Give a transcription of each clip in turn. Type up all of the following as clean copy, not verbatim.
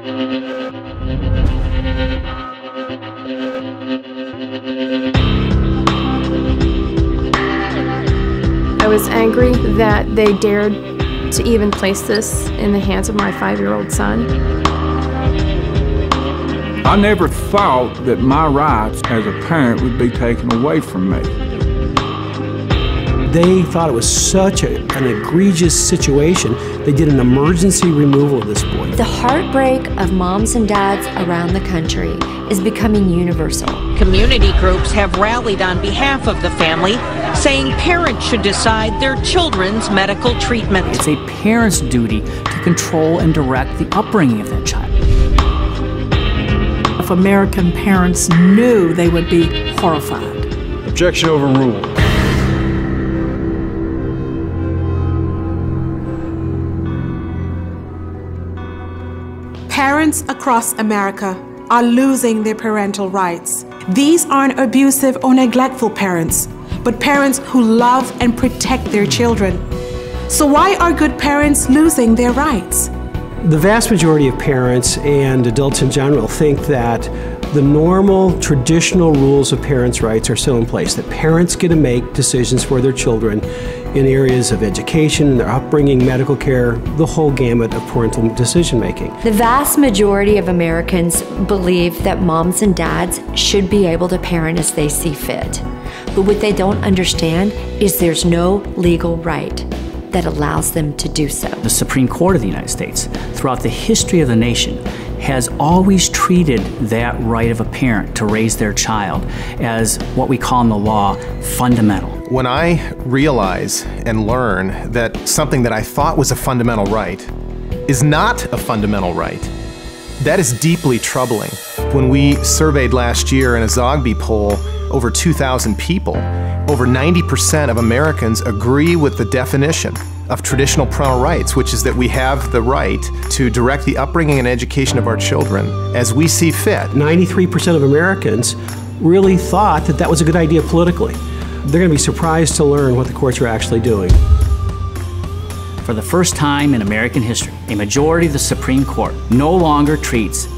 I was angry that they dared to even place this in the hands of my 5-year-old son. I never thought that my rights as a parent would be taken away from me. They thought it was such an egregious situation, they did an emergency removal of this boy. The heartbreak of moms and dads around the country is becoming universal. Community groups have rallied on behalf of the family, saying parents should decide their children's medical treatment. It's a parent's duty to control and direct the upbringing of their child. If American parents knew, they would be horrified. Objection overruled. Parents across America are losing their parental rights. These aren't abusive or neglectful parents, but parents who love and protect their children. So why are good parents losing their rights? The vast majority of parents and adults in general think that the normal, traditional rules of parents' rights are still in place, that parents get to make decisions for their children in areas of education, their upbringing, medical care, the whole gamut of parental decision-making. The vast majority of Americans believe that moms and dads should be able to parent as they see fit. But what they don't understand is there's no legal right that allows them to do so. The Supreme Court of the United States, throughout the history of the nation, has always treated that right of a parent to raise their child as what we call in the law fundamental. When I realize and learn that something that I thought was a fundamental right is not a fundamental right, that is deeply troubling. When we surveyed last year in a Zogby poll over 2,000 people, over 90% of Americans agree with the definition of traditional parental rights, which is that we have the right to direct the upbringing and education of our children as we see fit. 93% of Americans really thought that that was a good idea politically. They're going to be surprised to learn what the courts are actually doing. For the first time in American history, a majority of the Supreme Court no longer treats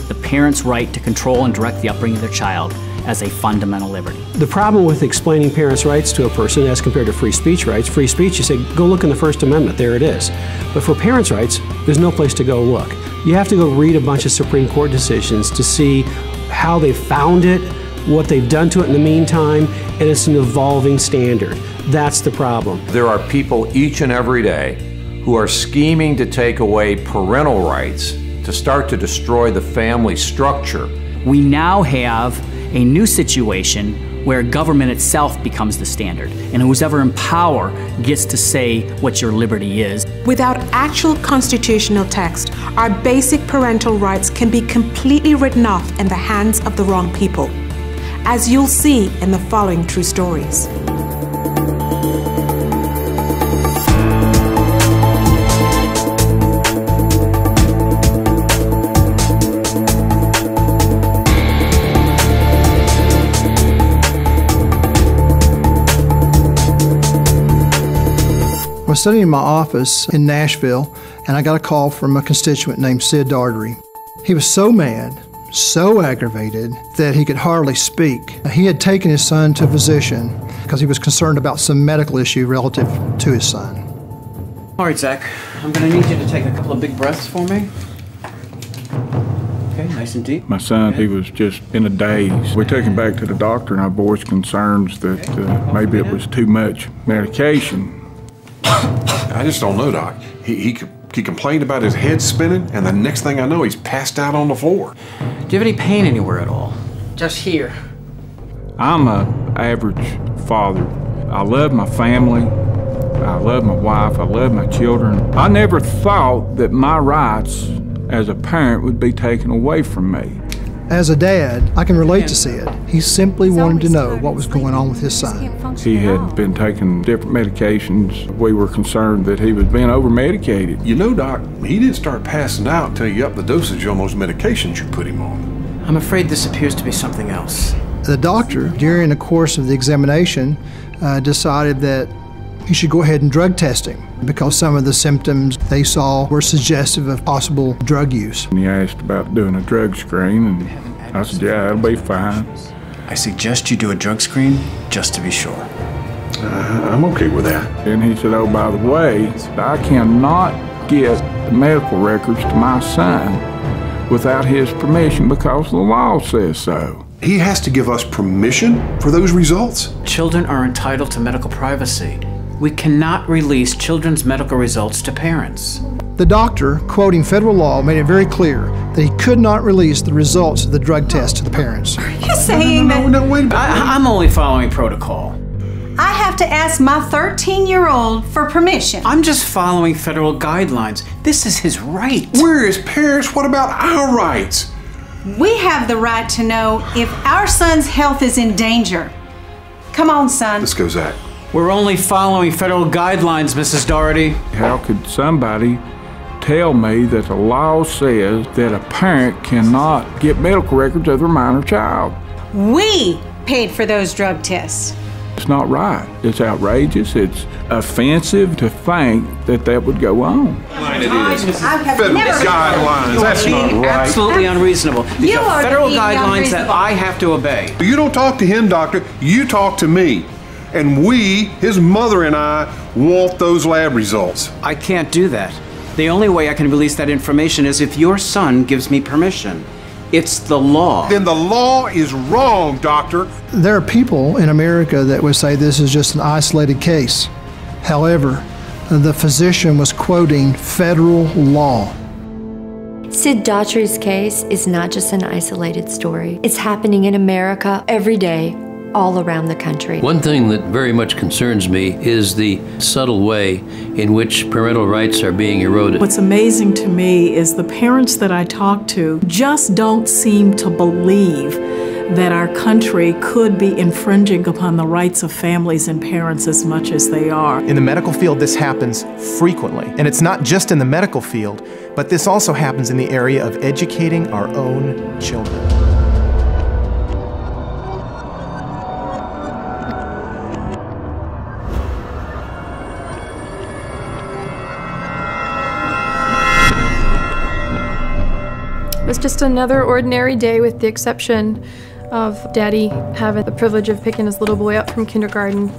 the parent's right to control and direct the upbringing of their child as a fundamental liberty. The problem with explaining parents' rights to a person as compared to free speech rights, free speech, you say, go look in the First Amendment, there it is. But for parents' rights, there's no place to go look. You have to go read a bunch of Supreme Court decisions to see how they found it, what they've done to it in the meantime, and it's an evolving standard. That's the problem. There are people each and every day who are scheming to take away parental rights to start to destroy the family structure. We now have a new situation where government itself becomes the standard, and who's ever in power gets to say what your liberty is. Without actual constitutional text, our basic parental rights can be completely written off in the hands of the wrong people, as you'll see in the following true stories. I was sitting in my office in Nashville, and I got a call from a constituent named Sid Dartery. He was so mad, so aggravated, that he could hardly speak. He had taken his son to a physician because he was concerned about some medical issue relative to his son. All right, Zach, I'm going to need you to take a couple of big breaths for me. Okay, nice and deep. My son, he was just in a daze. We took him back to the doctor and I voiced concerns that maybe it was too much medication. I just don't know, Doc. He complained about his head spinning, and the next thing I know, he's passed out on the floor. Do you have any pain anywhere at all? Just here. I'm an average father. I love my family. I love my wife. I love my children. I never thought that my rights as a parent would be taken away from me. As a dad, I can relate to Sid. He simply wanted to know what was going on with his son. He had been taking different medications. We were concerned that he was being over-medicated. You know, Doc, he didn't start passing out until you upped the dosage on those medications you put him on. I'm afraid this appears to be something else. The doctor, during the course of the examination, decided that he should go ahead and drug test him because some of the symptoms they saw were suggestive of possible drug use. And he asked about doing a drug screen, and I said, yeah, that'll be fine. I suggest you do a drug screen just to be sure. I'm okay with that. And he said, oh, by the way, I cannot get the medical records to my son without his permission because the law says so. He has to give us permission for those results? Children are entitled to medical privacy. We cannot release children's medical results to parents. The doctor, quoting federal law, made it very clear that he could not release the results of the drug test to the parents. You're saying that wait a minute. I'm only following protocol. I have to ask my 13-year-old for permission. I'm just following federal guidelines. This is his right. We're his parents. What about our rights? We have the right to know if our son's health is in danger. Come on, son. Let's go, Zach. We're only following federal guidelines, Mrs. Doherty. How could somebody tell me that the law says that a parent cannot get medical records of their minor child? We paid for those drug tests. It's not right. It's outrageous. It's offensive to think that that would go on. Federal guidelines. That's not right. Absolutely unreasonable. These You are are federal being guidelines that unreasonable. I have to obey. You don't talk to him, doctor. You talk to me. And we, his mother and I, want those lab results. I can't do that. The only way I can release that information is if your son gives me permission. It's the law. Then the law is wrong, doctor. There are people in America that would say this is just an isolated case. However, the physician was quoting federal law. Sid Daughtry's case is not just an isolated story. It's happening in America every day, all around the country. One thing that very much concerns me is the subtle way in which parental rights are being eroded. What's amazing to me is the parents that I talk to just don't seem to believe that our country could be infringing upon the rights of families and parents as much as they are. In the medical field, this happens frequently. And it's not just in the medical field, but this also happens in the area of educating our own children. It was just another ordinary day with the exception of Daddy having the privilege of picking his little boy up from kindergarten.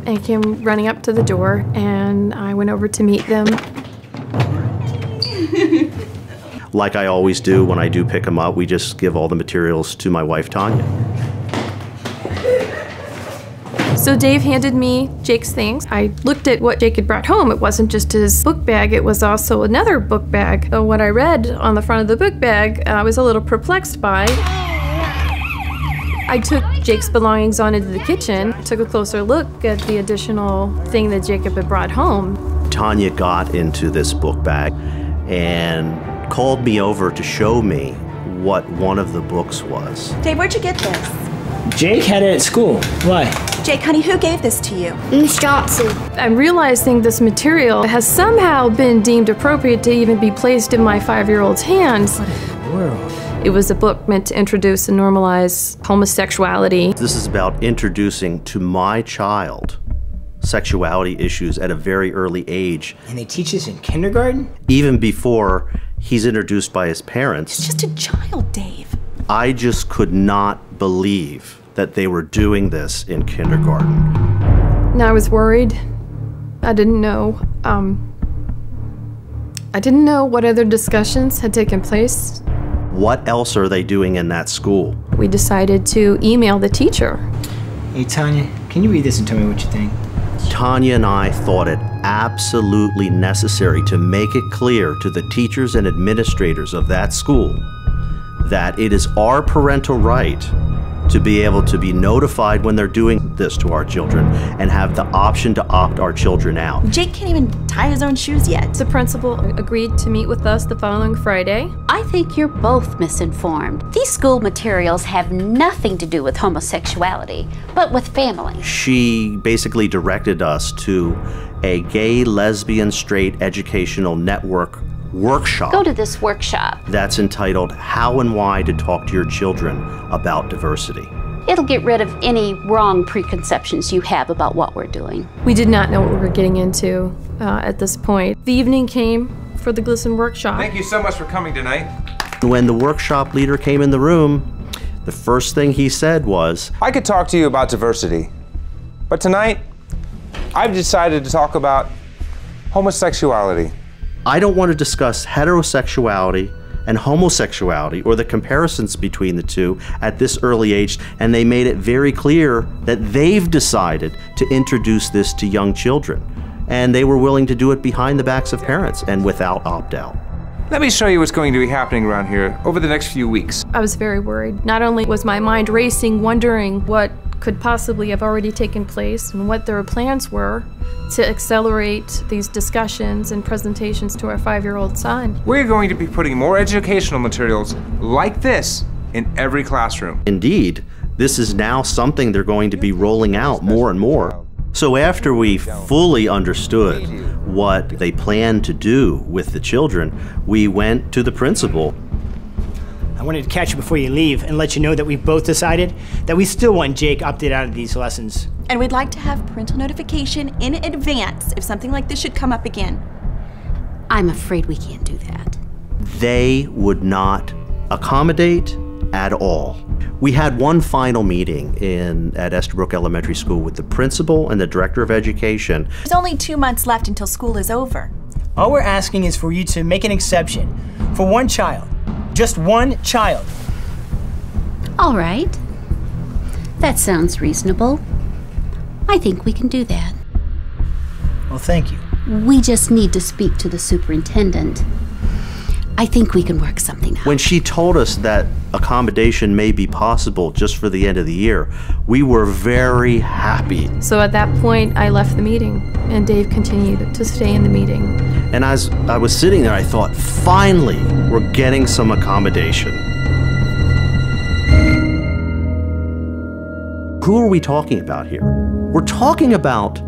And he came running up to the door, and I went over to meet them. Like I always do when I do pick him up, we just give all the materials to my wife, Tanya. So Dave handed me Jake's things. I looked at what Jake had brought home. It wasn't just his book bag, it was also another book bag. What I read on the front of the book bag, I was a little perplexed by. I took Jake's belongings on into the kitchen, took a closer look at the additional thing that Jacob had brought home. Tanya got into this book bag and called me over to show me what one of the books was. Dave, where'd you get this? Jake had it at school. Why? Jake, honey, who gave this to you? Miss Johnson. I'm realizing this material has somehow been deemed appropriate to even be placed in my 5-year-old's hands. What in the world? It was a book meant to introduce and normalize homosexuality. This is about introducing to my child sexuality issues at a very early age. And they teach this in kindergarten? Even before he's introduced by his parents. It's just a child, Dave. I just could not believe that they were doing this in kindergarten. And I was worried. I didn't know. I didn't know what other discussions had taken place. What else are they doing in that school? We decided to email the teacher. Hey, Tanya, can you read this and tell me what you think? Tanya and I thought it absolutely necessary to make it clear to the teachers and administrators of that school that it is our parental right to be able to be notified when they're doing this to our children and have the option to opt our children out. Jake can't even tie his own shoes yet. The principal agreed to meet with us the following Friday. I think you're both misinformed. These school materials have nothing to do with homosexuality, but with family. She basically directed us to a gay, lesbian, straight educational network workshop. Go to this workshop. That's entitled How and Why to Talk to Your Children About Diversity. It'll get rid of any wrong preconceptions you have about what we're doing. We did not know what we were getting into at this point. The evening came for the GLSEN workshop. Thank you so much for coming tonight. When the workshop leader came in the room, the first thing he said was, I could talk to you about diversity, but tonight, I've decided to talk about homosexuality. I don't want to discuss heterosexuality and homosexuality or the comparisons between the two at this early age, and they made it very clear that they've decided to introduce this to young children, and they were willing to do it behind the backs of parents and without opt-out. Let me show you what's going to be happening around here over the next few weeks. I was very worried. Not only was my mind racing, wondering what could possibly have already taken place and what their plans were to accelerate these discussions and presentations to our 5-year-old son. We're going to be putting more educational materials like this in every classroom. Indeed, this is now something they're going to be rolling out more and more. So after we fully understood what they planned to do with the children, we went to the principal. I wanted to catch you before you leave and let you know that we've both decided that we still want Jake opted out of these lessons. And we'd like to have parental notification in advance if something like this should come up again. I'm afraid we can't do that. They would not accommodate at all. We had one final meeting at Estabrook Elementary School with the principal and the director of education. There's only 2 months left until school is over. All we're asking is for you to make an exception for one child. Just one child. All right. That sounds reasonable. I think we can do that. Well, thank you. We just need to speak to the superintendent. I think we can work something out. When she told us that accommodation may be possible just for the end of the year, we were very happy. So at that point, I left the meeting, and Dave continued to stay in the meeting. And as I was sitting there, I thought, finally, we're getting some accommodation. Who are we talking about here? We're talking about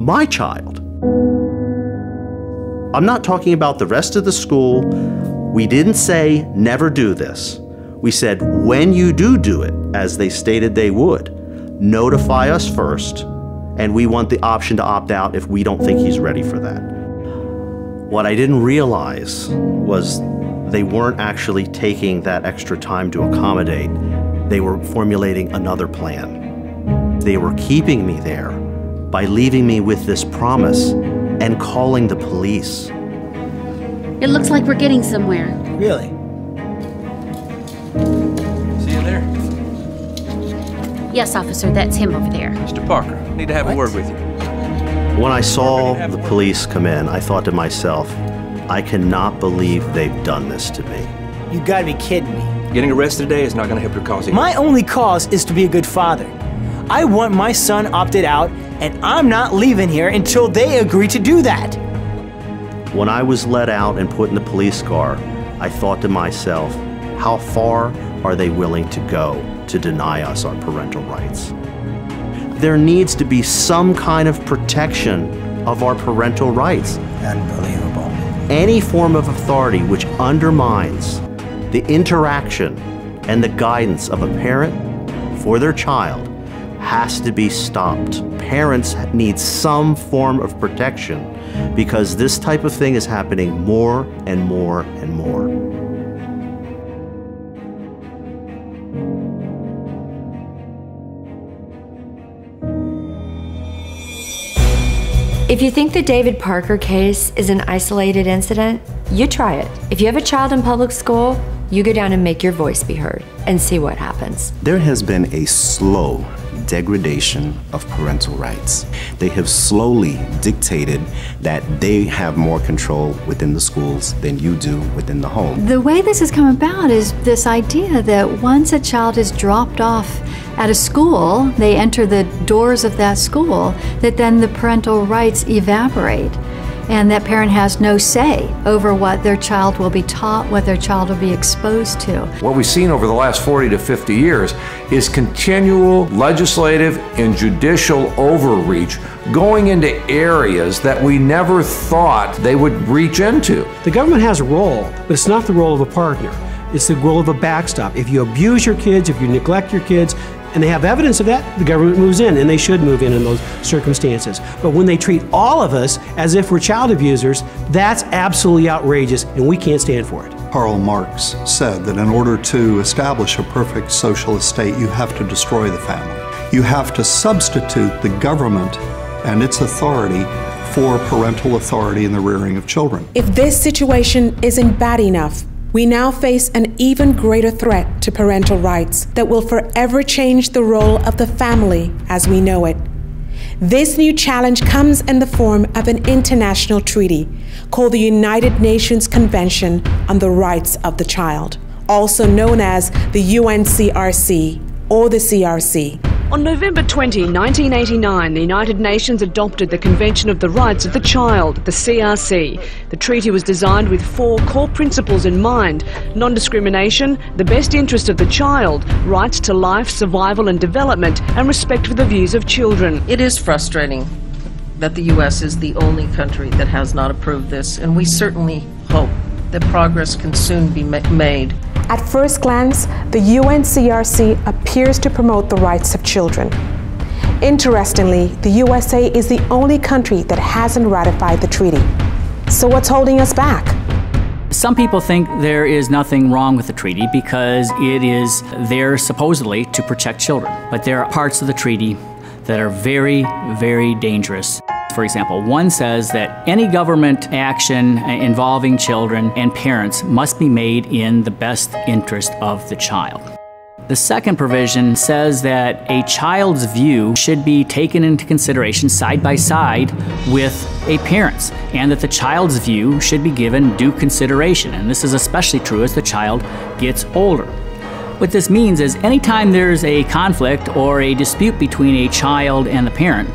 my child. I'm not talking about the rest of the school. We didn't say never do this. We said when you do it, as they stated they would, notify us first, and we want the option to opt out if we don't think he's ready for that. What I didn't realize was they weren't actually taking that extra time to accommodate. They were formulating another plan. They were keeping me there by leaving me with this promise and calling the police. It looks like we're getting somewhere. Really? See you there. Yes, officer, that's him over there. Mr. Parker, need to have a word with you. When I saw the police come in, I thought to myself, I cannot believe they've done this to me. You gotta be kidding me. Getting arrested today is not going to help your cause either. My only cause is to be a good father. I want my son opted out, and I'm not leaving here until they agree to do that. When I was let out and put in the police car, I thought to myself, how far are they willing to go to deny us our parental rights? There needs to be some kind of protection of our parental rights. Unbelievable. Any form of authority which undermines the interaction and the guidance of a parent for their child has to be stopped. Parents need some form of protection because this type of thing is happening more and more and more. If you think the David Parker case is an isolated incident, you try it. If you have a child in public school, you go down and make your voice be heard and see what happens. There has been a slow degradation of parental rights. They have slowly dictated that they have more control within the schools than you do within the home. The way this has come about is this idea that once a child is dropped off at a school, they enter the doors of that school, that then the parental rights evaporate. And that parent has no say over what their child will be taught, what their child will be exposed to. What we've seen over the last 40 to 50 years is continual legislative and judicial overreach going into areas that we never thought they would reach into. The government has a role, but it's not the role of a partner. It's the role of a backstop. If you abuse your kids, if you neglect your kids, and they have evidence of that, the government moves in, and they should move in those circumstances. But when they treat all of us as if we're child abusers, that's absolutely outrageous, and we can't stand for it. Karl Marx said that in order to establish a perfect socialist state, you have to destroy the family. You have to substitute the government and its authority for parental authority in the rearing of children. If this situation isn't bad enough, we now face an even greater threat to parental rights that will forever change the role of the family as we know it. This new challenge comes in the form of an international treaty called the United Nations Convention on the Rights of the Child, also known as the UNCRC or the CRC. On November 20, 1989, the United Nations adopted the Convention of the Rights of the Child, the CRC. The treaty was designed with 4 core principles in mind: non-discrimination, the best interest of the child, rights to life, survival and development, and respect for the views of children. It is frustrating that the U.S. is the only country that has not approved this, and we certainly hope that progress can soon be made. At first glance, the UNCRC appears to promote the rights of children. Interestingly, the USA is the only country that hasn't ratified the treaty. So what's holding us back? Some people think there is nothing wrong with the treaty because it is there supposedly to protect children. But there are parts of the treaty that are very, very dangerous. For example, one says that any government action involving children and parents must be made in the best interest of the child. The second provision says that a child's view should be taken into consideration side by side with a parent's, and that the child's view should be given due consideration. And this is especially true as the child gets older. What this means is anytime there's a conflict or a dispute between a child and the parent,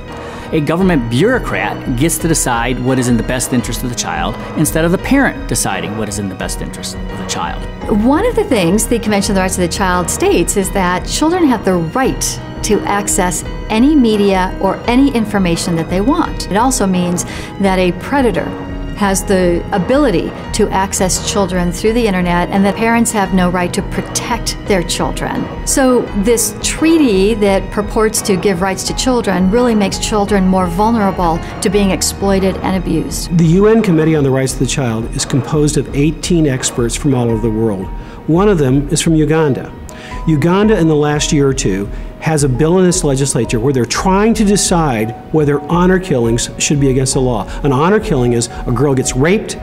a government bureaucrat gets to decide what is in the best interest of the child instead of the parent deciding what is in the best interest of the child. One of the things the Convention on the Rights of the Child states is that children have the right to access any media or any information that they want. It also means that a predator has the ability to access children through the internet, and that parents have no right to protect their children. So this treaty that purports to give rights to children really makes children more vulnerable to being exploited and abused. The UN Committee on the Rights of the Child is composed of 18 experts from all over the world. One of them is from Uganda. Uganda, in the last year or two, has a bill in its legislature where they're trying to decide whether honor killings should be against the law. An honor killing is a girl gets raped,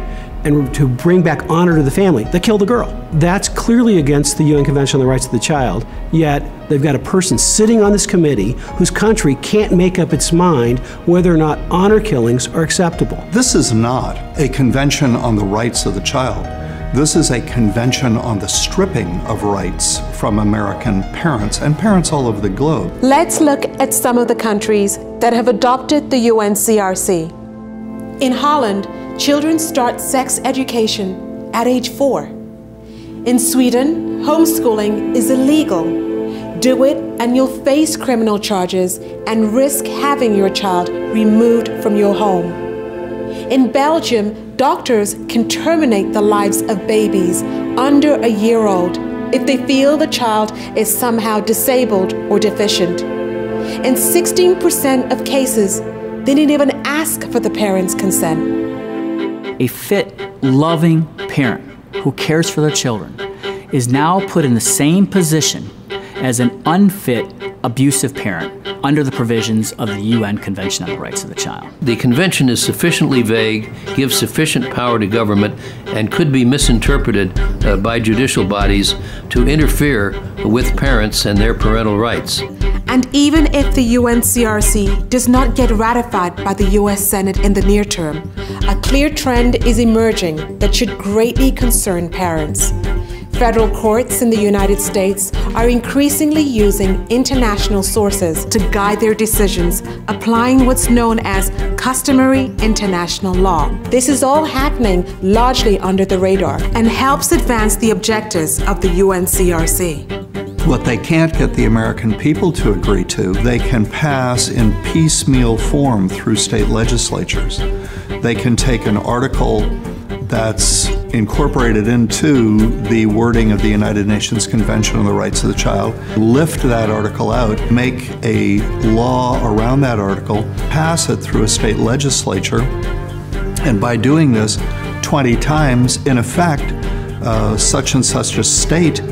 and to bring back honor to the family, they kill the girl. That's clearly against the UN Convention on the Rights of the Child, yet they've got a person sitting on this committee whose country can't make up its mind whether or not honor killings are acceptable. This is not a convention on the rights of the child. This is a convention on the stripping of rights from American parents and parents all over the globe. Let's look at some of the countries that have adopted the UNCRC. In Holland, children start sex education at age 4. In Sweden, homeschooling is illegal. Do it and you'll face criminal charges and risk having your child removed from your home. In Belgium, doctors can terminate the lives of babies under a year old if they feel the child is somehow disabled or deficient. In 16% of cases, they didn't even ask for the parents' consent. A fit, loving parent who cares for their children is now put in the same position as an unfit, abusive parent under the provisions of the UN Convention on the Rights of the Child. The convention is sufficiently vague, gives sufficient power to government, and could be misinterpreted by judicial bodies to interfere with parents and their parental rights. And even if the UNCRC does not get ratified by the US Senate in the near term, a clear trend is emerging that should greatly concern parents. Federal courts in the United States are increasingly using international sources to guide their decisions, applying what's known as customary international law. This is all happening largely under the radar and helps advance the objectives of the UNCRC. What they can't get the American people to agree to, they can pass in piecemeal form through state legislatures. They can take an article that's incorporate it into the wording of the United Nations Convention on the Rights of the Child, lift that article out, make a law around that article, pass it through a state legislature, and by doing this 20 times, in effect, such and such a state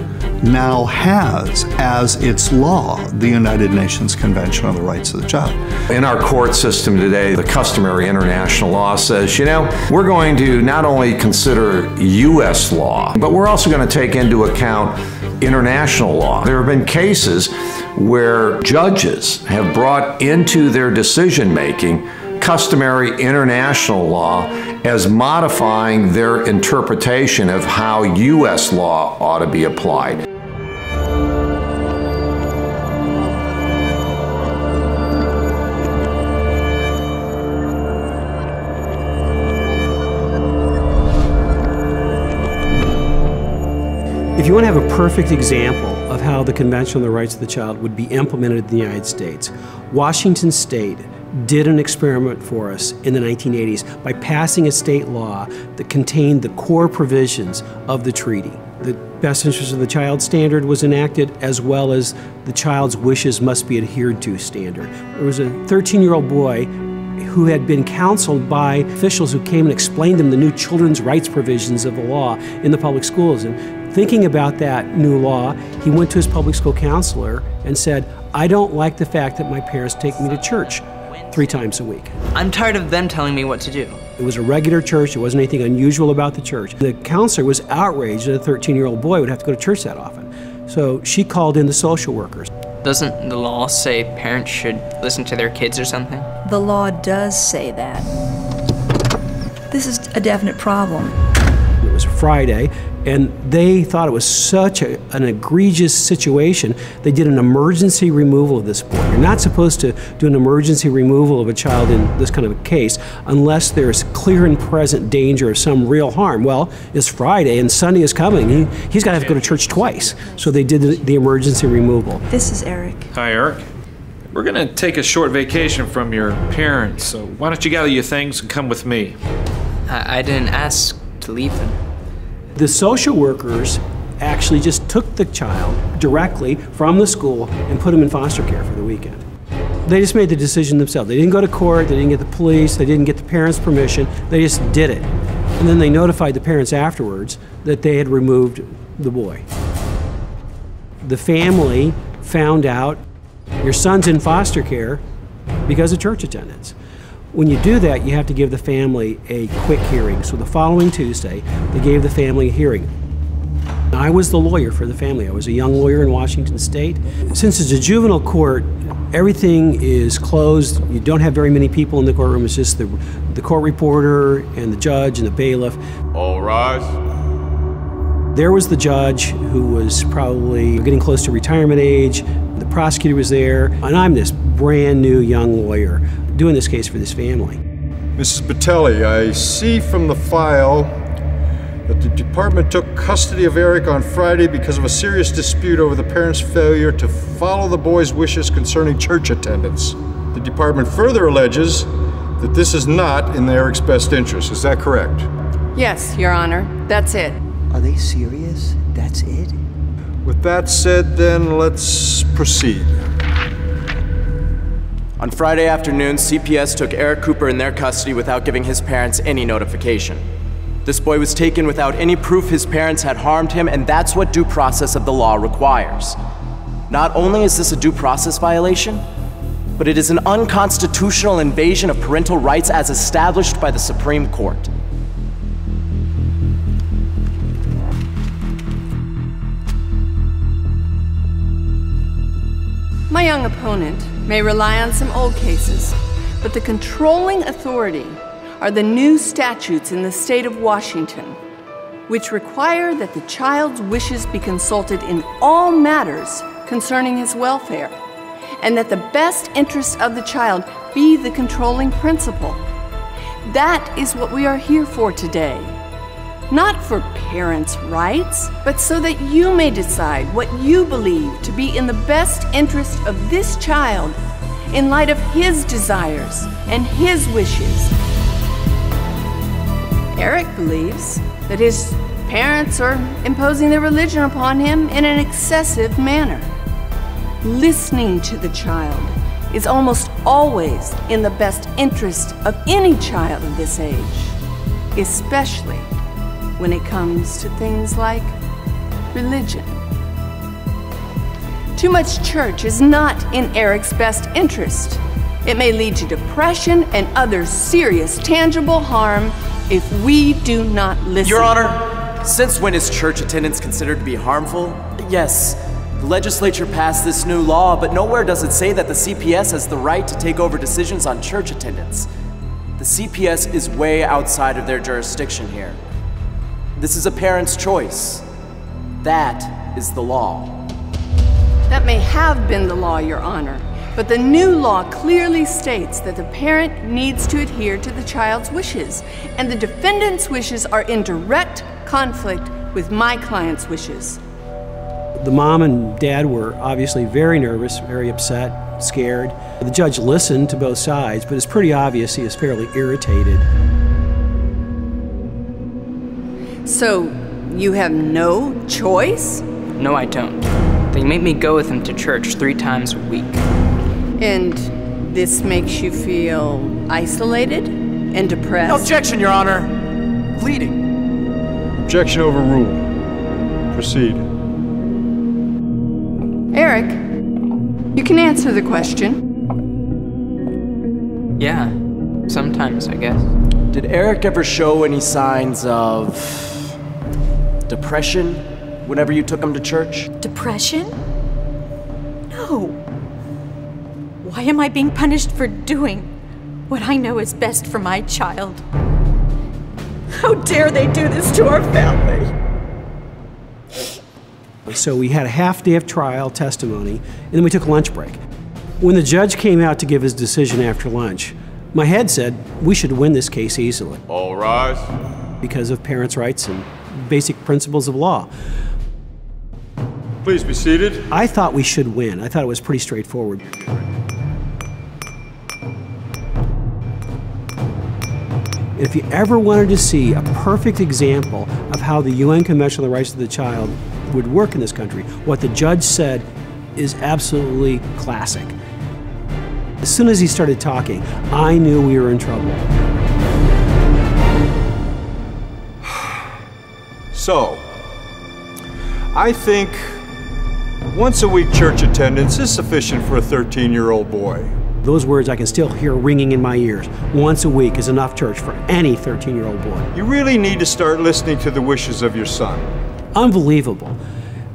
now has as its law the United Nations Convention on the Rights of the Child. In our court system today, the customary international law says, you know, we're going to not only consider U.S. law, but we're also going to take into account international law. There have been cases where judges have brought into their decision-making customary international law as modifying their interpretation of how U.S. law ought to be applied. If you want to have a perfect example of how the Convention on the Rights of the Child would be implemented in the United States, Washington State did an experiment for us in the 1980s by passing a state law that contained the core provisions of the treaty. The Best Interest of the Child standard was enacted, as well as the child's wishes must be adhered to standard. There was a 13-year-old boy who had been counseled by officials who came and explained to him the new children's rights provisions of the law in the public schools. And thinking about that new law, he went to his public school counselor and said, "I don't like the fact that my parents take me to church 3 times a week. I'm tired of them telling me what to do." It was a regular church. There wasn't anything unusual about the church. The counselor was outraged that a 13-year-old boy would have to go to church that often. So she called in the social workers. Doesn't the law say parents should listen to their kids or something? The law does say that. This is a definite problem. It was a Friday, and they thought it was such an egregious situation, they did an emergency removal of this boy. You're not supposed to do an emergency removal of a child in this kind of a case unless there's clear and present danger of some real harm. Well, it's Friday and Sunday is coming. He's got to have to go to church twice. So they did the emergency removal. This is Eric. Hi, Eric. We're going to take a short vacation from your parents, so why don't you gather your things and come with me? I didn't ask to leave them. The social workers actually just took the child directly from the school and put him in foster care for the weekend. They just made the decision themselves. They didn't go to court, they didn't get the police, they didn't get the parents' permission, they just did it. And then they notified the parents afterwards that they had removed the boy. The family found out your son's in foster care because of church attendance. When you do that, you have to give the family a quick hearing. So the following Tuesday, they gave the family a hearing. I was the lawyer for the family. I was a young lawyer in Washington State. Since it's a juvenile court, everything is closed. You don't have very many people in the courtroom. It's just the court reporter and the judge and the bailiff. All rise. There was the judge who was probably getting close to retirement age. The prosecutor was there, and I'm this brand new young lawyer doing this case for this family. Mrs. Batelli, I see from the file that the department took custody of Eric on Friday because of a serious dispute over the parents' failure to follow the boy's wishes concerning church attendance. The department further alleges that this is not in Eric's best interest. Is that correct? Yes, Your Honor. That's it. Are they serious? That's it? With that said, then, let's proceed. On Friday afternoon, CPS took Eric Cooper in their custody without giving his parents any notification. This boy was taken without any proof his parents had harmed him, and that's what due process of the law requires. Not only is this a due process violation, but it is an unconstitutional invasion of parental rights as established by the Supreme Court. My young opponent may rely on some old cases, but the controlling authority are the new statutes in the state of Washington, which require that the child's wishes be consulted in all matters concerning his welfare, and that the best interest of the child be the controlling principle. That is what we are here for today. Not for parents' rights, but so that you may decide what you believe to be in the best interest of this child in light of his desires and his wishes. Eric believes that his parents are imposing their religion upon him in an excessive manner. Listening to the child is almost always in the best interest of any child of this age, especially when it comes to things like religion. Too much church is not in Eric's best interest. It may lead to depression and other serious, tangible harm if we do not listen. Your Honor, since when is church attendance considered to be harmful? Yes, the legislature passed this new law, but nowhere does it say that the CPS has the right to take over decisions on church attendance. The CPS is way outside of their jurisdiction here. This is a parent's choice. That is the law. That may have been the law, Your Honor, but the new law clearly states that the parent needs to adhere to the child's wishes, and the defendant's wishes are in direct conflict with my client's wishes. The mom and dad were obviously very nervous, very upset, scared. The judge listened to both sides, but it's pretty obvious he is fairly irritated. So, you have no choice? No, I don't. They make me go with him to church 3 times a week. And this makes you feel isolated and depressed? Objection, Your Honor. Pleading. Objection overruled. Proceed. Eric, you can answer the question. Yeah, sometimes, I guess. Did Eric ever show any signs of depression whenever you took him to church? Depression? No. Why am I being punished for doing what I know is best for my child? How dare they do this to our family? So we had a half day of trial testimony, and then we took a lunch break. When the judge came out to give his decision after lunch, my head said we should win this case easily. All rise. Because of parents' rights and basic principles of law. Please be seated. I thought we should win. I thought it was pretty straightforward. If you ever wanted to see a perfect example of how the UN Convention on the Rights of the Child would work in this country, what the judge said is absolutely classic. As soon as he started talking, I knew we were in trouble. So, I think once a week church attendance is sufficient for a 13-year-old boy. Those words I can still hear ringing in my ears. Once a week is enough church for any 13-year-old boy. You really need to start listening to the wishes of your son. Unbelievable.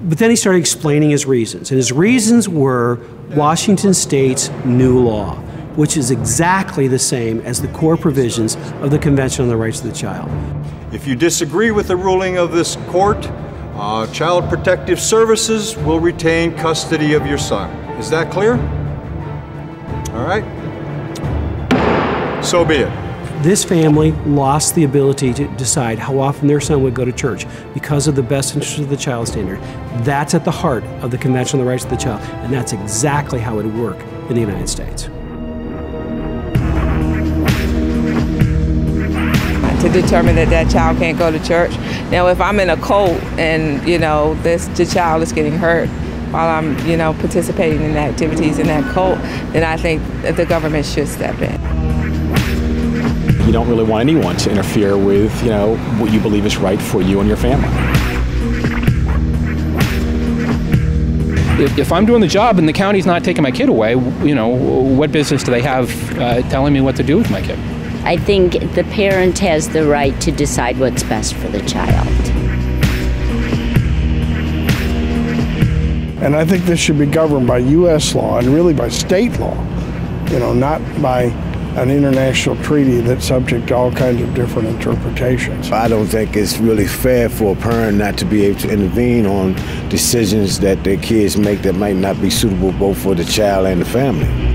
But then he started explaining his reasons, and his reasons were Washington State's new law, which is exactly the same as the core provisions of the Convention on the Rights of the Child. If you disagree with the ruling of this court, Child Protective Services will retain custody of your son. Is that clear? All right. So be it. This family lost the ability to decide how often their son would go to church because of the best interest of the child standard. That's at the heart of the Convention on the Rights of the Child, and that's exactly how it would work in the United States. To determine that that child can't go to church. Now, if I'm in a cult and, you know, the child is getting hurt while I'm, you know, participating in activities in that cult, then I think that the government should step in. You don't really want anyone to interfere with, you know, what you believe is right for you and your family. If I'm doing the job and the county's not taking my kid away, you know, what business do they have telling me what to do with my kid? I think the parent has the right to decide what's best for the child. And I think this should be governed by U.S. law and really by state law, you know, not by an international treaty that's subject to all kinds of different interpretations. I don't think it's really fair for a parent not to be able to intervene on decisions that their kids make that might not be suitable both for the child and the family.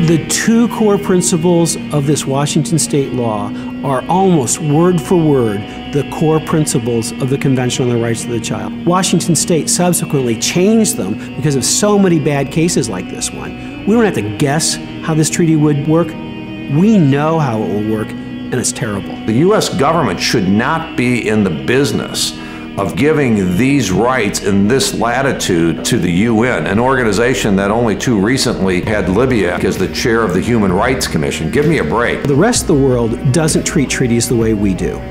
The two core principles of this Washington state law are almost word for word the core principles of the Convention on the Rights of the Child. Washington state subsequently changed them because of so many bad cases like this one. We don't have to guess how this treaty would work. We know how it will work, and it's terrible. The U.S. government should not be in the business of giving these rights in this latitude to the UN, an organization that only too recently had Libya as the chair of the Human Rights Commission. Give me a break. The rest of the world doesn't treat treaties the way we do.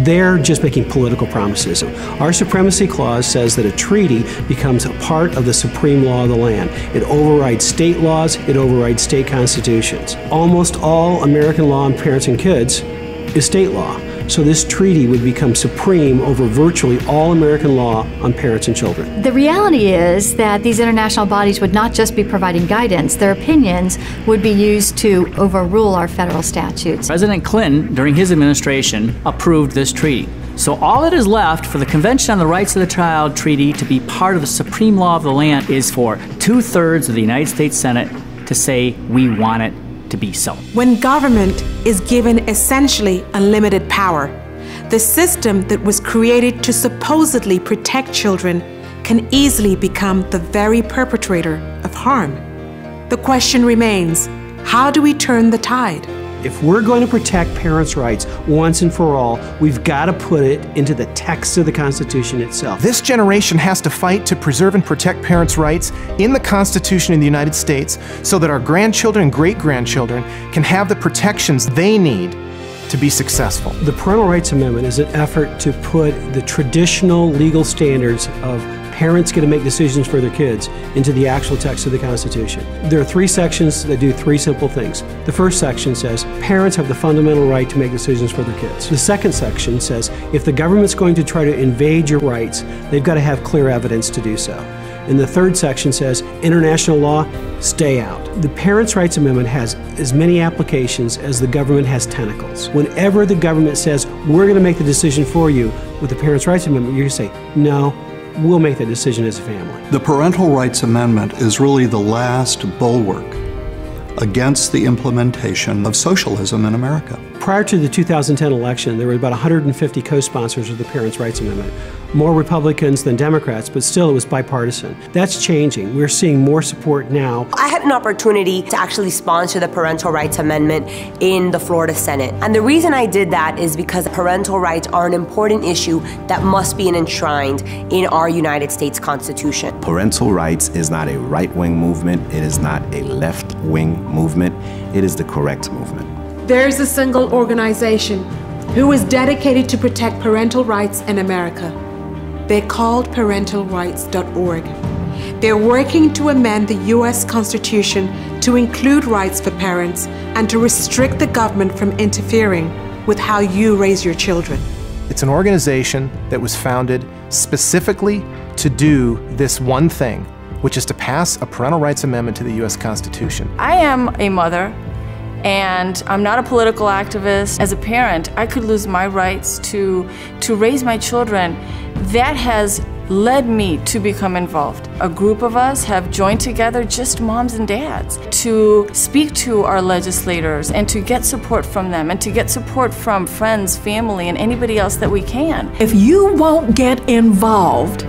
They're just making political promises. Our supremacy clause says that a treaty becomes a part of the supreme law of the land. It overrides state laws, it overrides state constitutions. Almost all American law on parents and kids is state law. So this treaty would become supreme over virtually all American law on parents and children. The reality is that these international bodies would not just be providing guidance, their opinions would be used to overrule our federal statutes. President Clinton, during his administration, approved this treaty. So all that is left for the Convention on the Rights of the Child Treaty to be part of the supreme law of the land is for 2/3 of the United States Senate to say we want it to be so. When government is given essentially unlimited power, the system that was created to supposedly protect children can easily become the very perpetrator of harm. The question remains, how do we turn the tide? If we're going to protect parents' rights once and for all, we've got to put it into the text of the Constitution itself. This generation has to fight to preserve and protect parents' rights in the Constitution of the United States so that our grandchildren and great-grandchildren can have the protections they need to be successful. The Parental Rights Amendment is an effort to put the traditional legal standards of parents get to make decisions for their kids into the actual text of the Constitution. There are 3 sections that do 3 simple things. The first section says parents have the fundamental right to make decisions for their kids. The second section says if the government's going to try to invade your rights, they've got to have clear evidence to do so. And the third section says international law, stay out. The Parents' Rights Amendment has as many applications as the government has tentacles. Whenever the government says we're going to make the decision for you with the Parents' Rights Amendment, you're going to say no. We'll make that decision as a family. The Parental Rights Amendment is really the last bulwark against the implementation of socialism in America. Prior to the 2010 election, there were about 150 co-sponsors of the Parents' Rights Amendment. More Republicans than Democrats, but still it was bipartisan. That's changing. We're seeing more support now. I had an opportunity to actually sponsor the Parental Rights Amendment in the Florida Senate. And the reason I did that is because parental rights are an important issue that must be enshrined in our United States Constitution. Parental rights is not a right-wing movement. It is not a left-wing movement. It is the correct movement. There is a single organization who is dedicated to protect parental rights in America. They're called parentalrights.org. They're working to amend the U.S. Constitution to include rights for parents and to restrict the government from interfering with how you raise your children. It's an organization that was founded specifically to do this one thing, which is to pass a parental rights amendment to the U.S. Constitution. I am a mother, and I'm not a political activist. As a parent, I could lose my rights to raise my children. That has led me to become involved. A group of us have joined together, just moms and dads, to speak to our legislators and to get support from them and to get support from friends, family, and anybody else that we can. If you won't get involved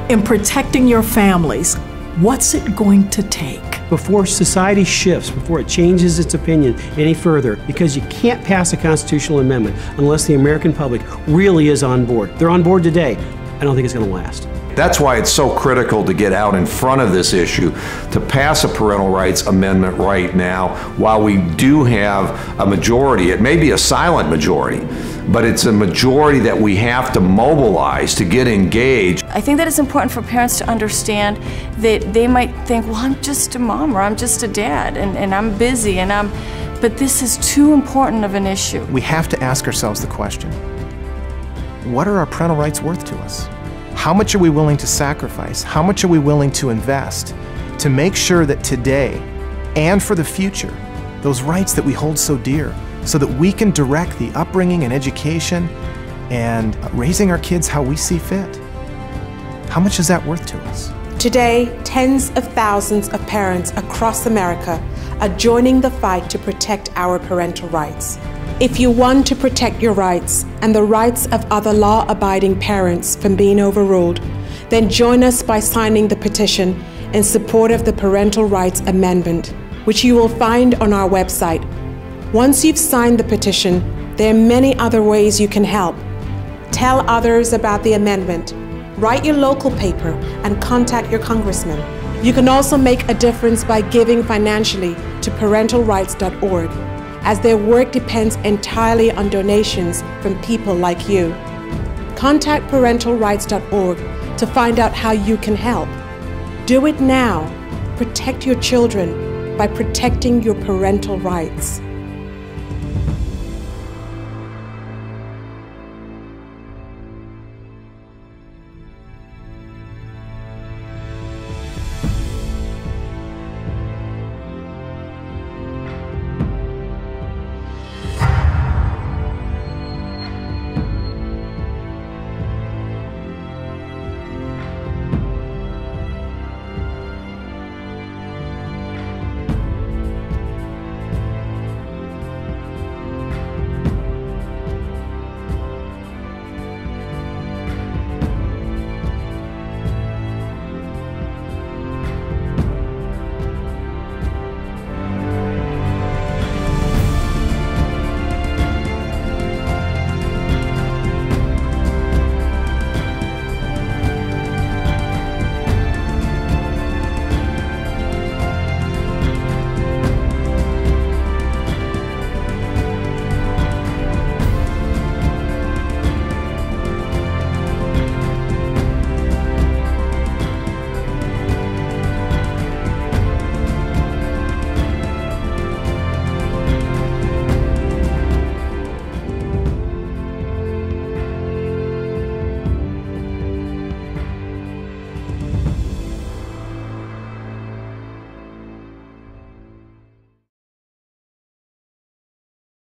in protecting your families, what's it going to take? Before society shifts, before it changes its opinion any further, because you can't pass a constitutional amendment unless the American public really is on board. They're on board today. I don't think it's going to last. That's why it's so critical to get out in front of this issue, to pass a parental rights amendment right now while we do have a majority. It may be a silent majority, but it's a majority that we have to mobilize to get engaged. I think that it's important for parents to understand that they might think, well, I'm just a mom or I'm just a dad and I'm busy but this is too important of an issue. We have to ask ourselves the question, what are our parental rights worth to us? How much are we willing to sacrifice? How much are we willing to invest to make sure that today and for the future, those rights that we hold so dear, so that we can direct the upbringing and education and raising our kids how we see fit? How much is that worth to us? Today, tens of thousands of parents across America are joining the fight to protect our parental rights. If you want to protect your rights and the rights of other law-abiding parents from being overruled, then join us by signing the petition in support of the Parental Rights Amendment, which you will find on our website. Once you've signed the petition, There are many other ways you can help. Tell others about the amendment. Write your local paper and contact your congressman. You can also make a difference by giving financially to parentalrights.org, as their work depends entirely on donations from people like you. Contact parentalrights.org to find out how you can help. Do it now. Protect your children by protecting your parental rights.